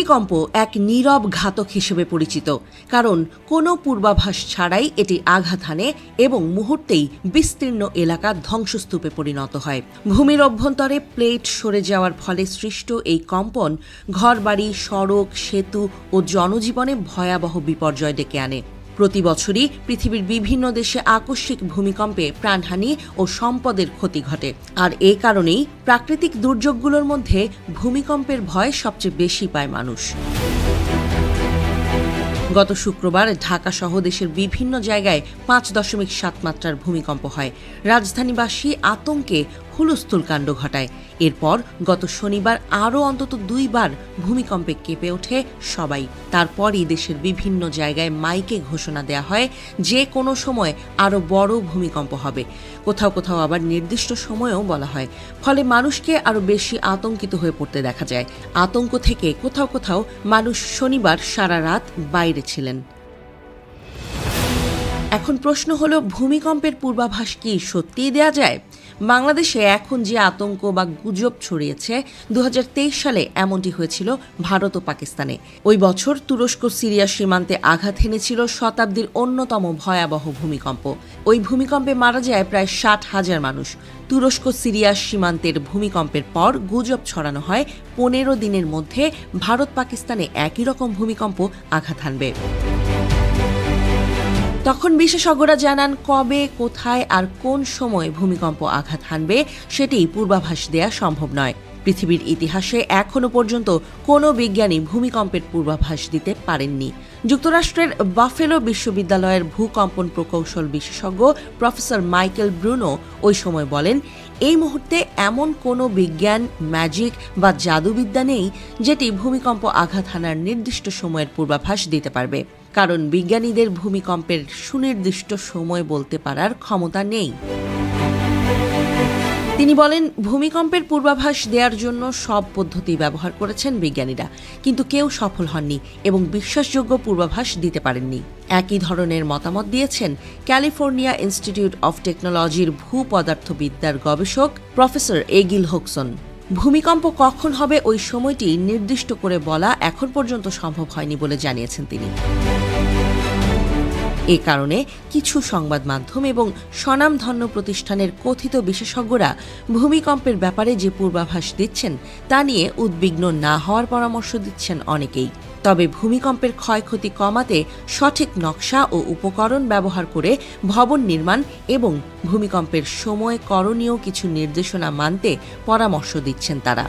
ভূমিকম্প এক নীরব ঘাতক হিসেবে পরিচিত, কারণ কোনো পূর্বাভাস ছাড়াই এটি আঘাত হানে এবং মুহূর্তেই বিস্তীর্ণ এলাকা ধ্বংসস্তূপে পরিণত হয়। ভূমির অভ্যন্তরে প্লেট সরে যাওয়ার ফলে সৃষ্ট এই কম্পন ঘরবাড়ি, সড়ক, সেতু ও জনজীবনে ভয়াবহ বিপর্যয় ডেকে আনে। প্রতি বছরই পৃথিবীর বিভিন্ন দেশে আকস্মিক ভূমিকম্পে প্রাণহানি ও সম্পদের ক্ষতি ঘটে, আর এই কারণেই প্রাকৃতিক দুর্যোগগুলোর মধ্যে ভূমিকম্পের ভয় সবচেয়ে বেশি পায় মানুষ। গত শুক্রবার ঢাকা সহ দেশের বিভিন্ন জায়গায় 5.7 মাত্রার ভূমিকম্প হয়। রাজধানীবাসী আতঙ্কে হুলস্থুল কাণ্ড ঘটায়। এরপর গত শনিবার আরও অন্তত 2 বার ভূমিকম্পে কেঁপে ওঠে সবাই। তারপরই দেশের বিভিন্ন জায়গায় মাইকে ঘোষণা দেয়া হয় যে কোনো সময় আরও বড় ভূমিকম্প হবে। কোথাও কোথাও আবার নির্দিষ্ট সময়েও বলা হয়, ফলে মানুষকে আরও বেশি আতঙ্কিত হয়ে পড়তে দেখা যায়। আতঙ্ক থেকে কোথাও কোথাও মানুষ শনিবার সারা রাত বাইরে ছিলেন। এখন প্রশ্ন হলো, ভূমিকম্পের পূর্বাভাস কি সত্যিই দেয়া যায়? বাংলাদেশে এখন যে আতঙ্ক বা গুজব ছড়িয়েছে, 2023 সালে এমনটি হয়েছিল ভারত ও পাকিস্তানে। ওই বছর তুরস্ক সিরিয়া সীমান্তে আঘাত হেনেছিল শতাব্দীর অন্যতম ভয়াবহ ভূমিকম্প। ওই ভূমিকম্পে মারা যায় প্রায় 60,000 মানুষ। তুরস্ক সিরিয়া সীমান্তের ভূমিকম্পের পর গুজব ছড়ানো হয় 15 দিনের মধ্যে ভারত পাকিস্তানে একই রকম ভূমিকম্প আঘাত হানবে। তখন বিশেষজ্ঞরা জানান, কবে, কোথায় আর কোন সময় ভূমিকম্প আঘাত হানবে সেটি পূর্বাভাস দেয়া সম্ভব নয়। পৃথিবীর ইতিহাসে এখনও পর্যন্ত কোনো বিজ্ঞানী ভূমিকম্পের পূর্বাভাস দিতে পারেননি। যুক্তরাষ্ট্রের বাফেলো বিশ্ববিদ্যালয়ের ভূকম্পন প্রকৌশল বিশেষজ্ঞ প্রফেসর মাইকেল ব্রুনো ওই সময় বলেন, এই মুহূর্তে এমন কোনো বিজ্ঞান, ম্যাজিক বা জাদুবিদ্যা নেই যেটি ভূমিকম্প আঘাত হানার নির্দিষ্ট সময়ের পূর্বাভাস দিতে পারবে, কারণ বিজ্ঞানীদের ভূমিকম্পের সুনির্দিষ্ট সময় বলতে পারার ক্ষমতা নেই। তিনি বলেন, ভূমিকম্পের পূর্বাভাস দেওয়ার জন্য সব পদ্ধতি ব্যবহার করেছেন বিজ্ঞানীরা, কিন্তু কেউ সফল হননি এবং বিশ্বাসযোগ্য পূর্বাভাস দিতে পারেননি। একই ধরনের মতামত দিয়েছেন ক্যালিফোর্নিয়া ইনস্টিটিউট অফ টেকনোলজির ভূপদার্থবিদ্যার গবেষক প্রফেসর এগিল হোকসন। ভূমিকম্প কখন হবে ওই সময়টি নির্দিষ্ট করে বলা এখন পর্যন্ত সম্ভব হয়নি বলে জানিয়েছেন তিনি। এ কারণে কিছু সংবাদ মাধ্যম এবং স্বনামধন্য প্রতিষ্ঠানের কথিত বিশেষজ্ঞরা ভূমিকম্পের ব্যাপারে যে পূর্বাভাস দিচ্ছেন তা নিয়ে উদ্বিগ্ন না হওয়ার পরামর্শ দিচ্ছেন অনেকেই। তবে ভূমিকম্পের ক্ষয়ক্ষতি কমাতে সঠিক নকশা ও উপকরণ ব্যবহার করে ভবন নির্মাণ এবং ভূমিকম্পের সময় করণীয় কিছু নির্দেশনা মানতে পরামর্শ দিচ্ছেন তারা।